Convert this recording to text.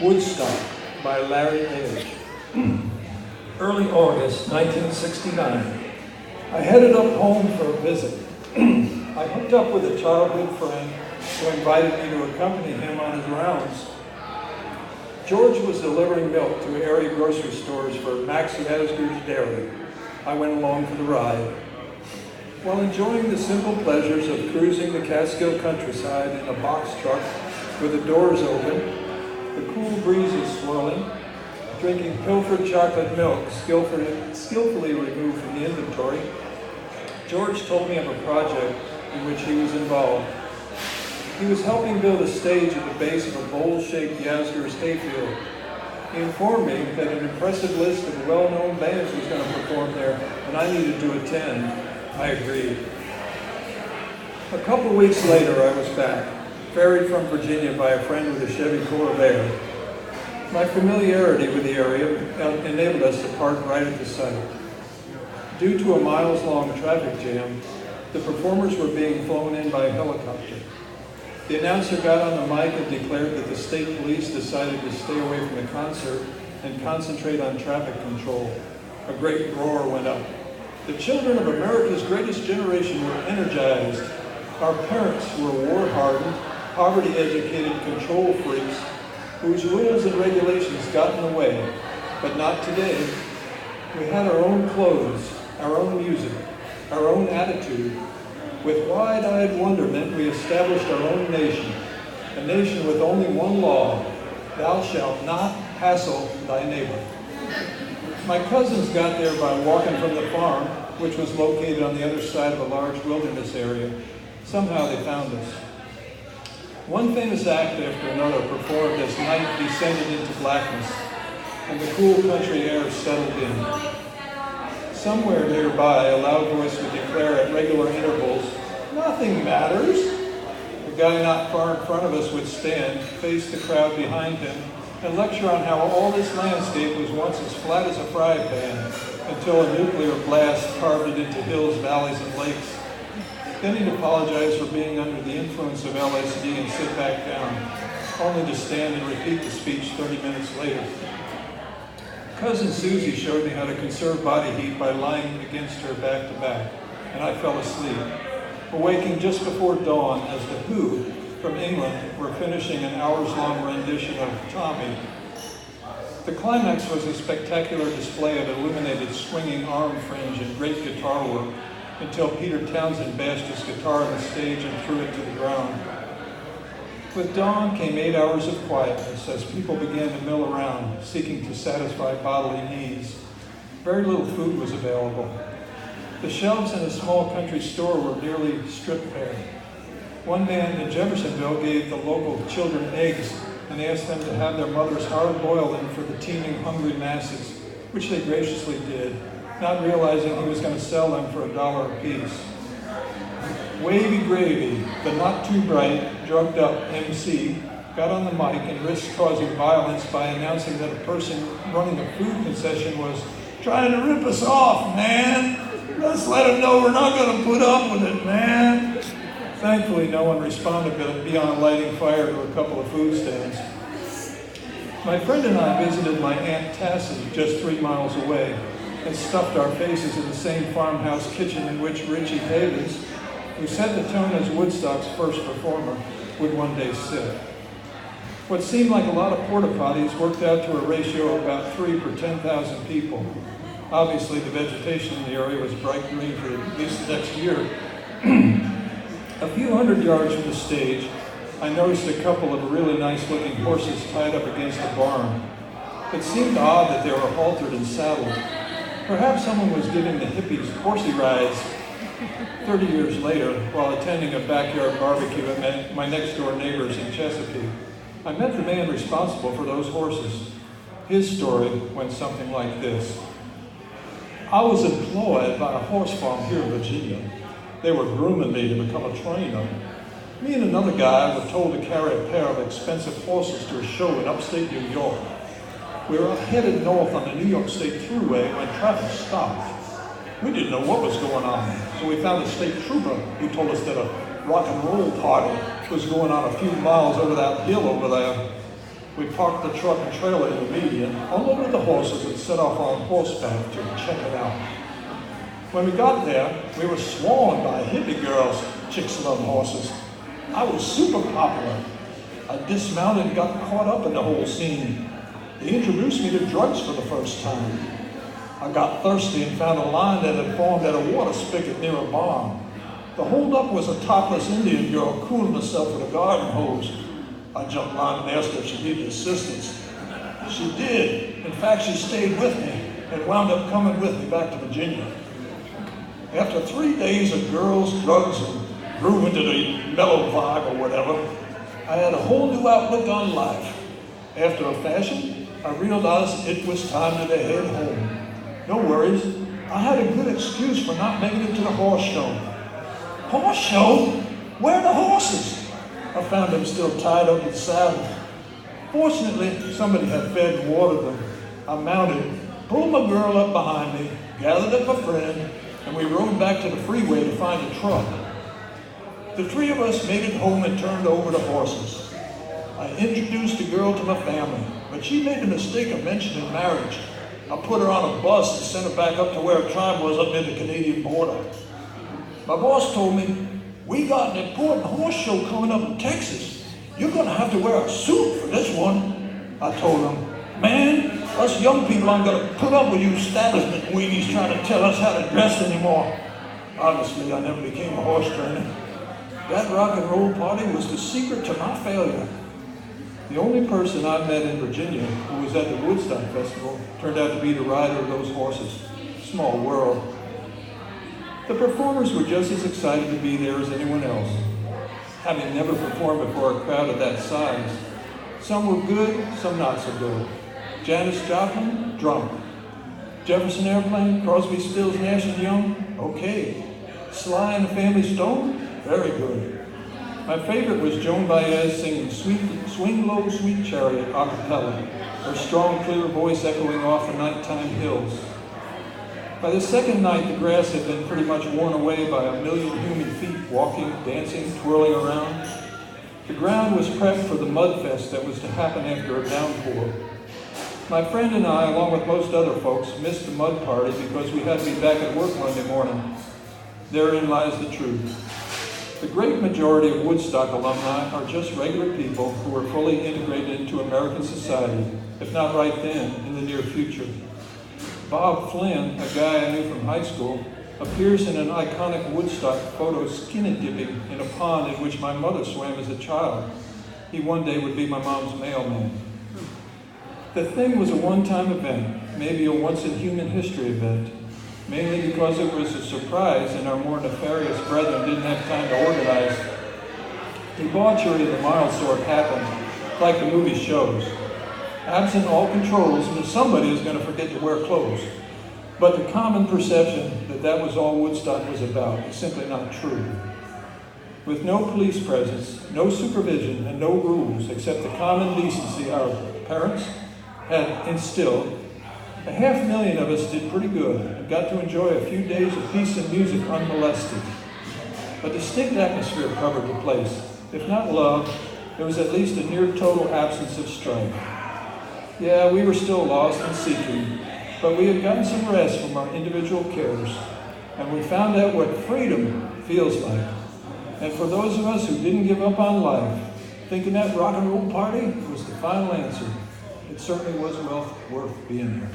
Woodstock by Larry Age. Early August 1969. I headed up home for a visit. I hooked up with a childhood friend who invited me to accompany him on his rounds. George was delivering milk to area grocery stores for Max Yasgur's Dairy. I went along for the ride. While enjoying the simple pleasures of cruising the Catskill countryside in a box truck with the doors open, the cool breezes swirling, drinking pilfered chocolate milk skillfully removed from the inventory, George told me of a project in which he was involved. He was helping build a stage at the base of a bowl-shaped Yasgur's hayfield. He informed me that an impressive list of well-known bands was going to perform there, and I needed to attend. I agreed. A couple weeks later, I was back, ferried from Virginia by a friend with a Chevy Corvair. My familiarity with the area enabled us to park right at the site. Due to a miles-long traffic jam, the performers were being flown in by helicopter. The announcer got on the mic and declared that the state police decided to stay away from the concert and concentrate on traffic control. A great roar went up. The children of America's greatest generation were energized. Our parents were war-hardened, poverty-educated control freaks whose rules and regulations got in the way, but not today. We had our own clothes, our own music, our own attitude. With wide-eyed wonderment, we established our own nation, a nation with only one law: thou shalt not hassle thy neighbor. My cousins got there by walking from the farm, which was located on the other side of a large wilderness area. Somehow they found us. One famous act after another performed as night descended into blackness, and the cool country air settled in. Somewhere nearby, a loud voice would declare at regular intervals, "Nothing matters." The guy not far in front of us would stand, face the crowd behind him, and lecture on how all this landscape was once as flat as a fry pan, until a nuclear blast carved it into hills, valleys, and lakes. Then he'd apologize for being under the influence of LSD and sit back down, only to stand and repeat the speech 30 minutes later. Cousin Susie showed me how to conserve body heat by lying against her back to back, and I fell asleep, awaking just before dawn as the Who from England were finishing an hours-long rendition of Tommy. The climax was a spectacular display of illuminated swinging arm fringe and great guitar work, until Peter Townsend bashed his guitar on the stage and threw it to the ground. With dawn came 8 hours of quietness as people began to mill around, seeking to satisfy bodily needs. Very little food was available. The shelves in a small country store were nearly stripped bare. One man in Jeffersonville gave the local children eggs and asked them to have their mothers hard-boil them for the teeming, hungry masses, which they graciously did, not realizing he was going to sell them for $1 apiece. Wavy Gravy, the not too bright, drugged up MC, got on the mic and risked causing violence by announcing that a person running a food concession was trying to rip us off, man. Let's let them know we're not going to put up with it, man. Thankfully, no one responded beyond lighting fire to a couple of food stands. My friend and I visited my Aunt Tassie just 3 miles away and stuffed our faces in the same farmhouse kitchen in which Richie Havens, who set the tone as Woodstock's first performer, would one day sit. What seemed like a lot of porta potties worked out to a ratio of about 3 per 10,000 people. Obviously, the vegetation in the area was bright green for at least the next year. A few hundred yards from the stage, I noticed a couple of really nice-looking horses tied up against a barn. It seemed odd that they were haltered and saddled. Perhaps someone was giving the hippies horsey rides. 30 years later, while attending a backyard barbecue at my next-door neighbors in Chesapeake, I met the man responsible for those horses. His story went something like this. I was employed by a horse farm here in Virginia. They were grooming me to become a trainer. Me and another guy were told to carry a pair of expensive horses to a show in upstate New York. We were headed north on the New York State Thruway when traffic stopped. We didn't know what was going on, so we found a state trooper who told us that a rock and roll party was going on a few miles over that hill over there. We parked the truck and trailer in the median, unloaded the horses, and set off on horseback to check it out. When we got there, we were swarmed by hippie girls. Chicks love horses. I was super popular. I dismounted and got caught up in the whole scene. They introduced me to drugs for the first time. I got thirsty and found a line that had formed at a water spigot near a barn. The holdup was a topless Indian girl cooling herself with a garden hose. I jumped line and asked her if she needed assistance. She did. In fact, she stayed with me and wound up coming with me back to Virginia. After 3 days of girls, drugs, and grew into the mellow vibe or whatever, I had a whole new outlook on life. After a fashion, I realized it was time to head home. No worries, I had a good excuse for not making it to the horse show. Horse show? Where are the horses? I found them still tied up in saddle. Fortunately, somebody had fed and watered them. I mounted, pulled my girl up behind me, gathered up a friend, and we rode back to the freeway to find a truck. The three of us made it home and turned over the horses. I introduced the girl to my family, but she made the mistake of mentioning marriage. I put her on a bus and sent her back up to where her tribe was up near the Canadian border. My boss told me, "We got an important horse show coming up in Texas. You're gonna have to wear a suit for this one." I told him, "Man, us young people aren't gonna put up with you establishment weenies trying to tell us how to dress anymore." Obviously, I never became a horse trainer. That rock and roll party was the secret to my failure. The only person I met in Virginia who was at the Woodstock Festival turned out to be the rider of those horses. Small world. The performers were just as excited to be there as anyone else. Having never performed before a crowd of that size, some were good, some not so good. Janis Joplin, drunk. Jefferson Airplane, Crosby, Stills, Nash & Young, okay. Sly and the Family Stone, very good. My favorite was Joan Baez singing Swing Low, Sweet Chariot a cappella, her strong, clear voice echoing off the nighttime hills. By the second night, the grass had been pretty much worn away by a million human feet walking, dancing, twirling around. The ground was prepped for the mud fest that was to happen after a downpour. My friend and I, along with most other folks, missed the mud party because we had to be back at work Monday morning. Therein lies the truth. The great majority of Woodstock alumni are just regular people who are fully integrated into American society, if not right then, in the near future. Bob Flynn, a guy I knew from high school, appears in an iconic Woodstock photo skinny dipping in a pond in which my mother swam as a child. He one day would be my mom's mailman. The thing was a one-time event, maybe a once-in-human-history event, mainly because it was a surprise and our more nefarious brethren didn't have time to organize. Debauchery of the mild sort happened, like the movie shows. Absent all controls, somebody is going to forget to wear clothes. But the common perception that that was all Woodstock was about is simply not true. With no police presence, no supervision, and no rules except the common decency our parents had instilled, 500,000 of us did pretty good and got to enjoy a few days of peace and music unmolested. A distinct atmosphere covered the place. If not love, there was at least a near total absence of strife. Yeah, we were still lost and seeking, but we had gotten some rest from our individual cares, and we found out what freedom feels like. And for those of us who didn't give up on life, thinking that rock and roll party was the final answer, it certainly was well worth being there.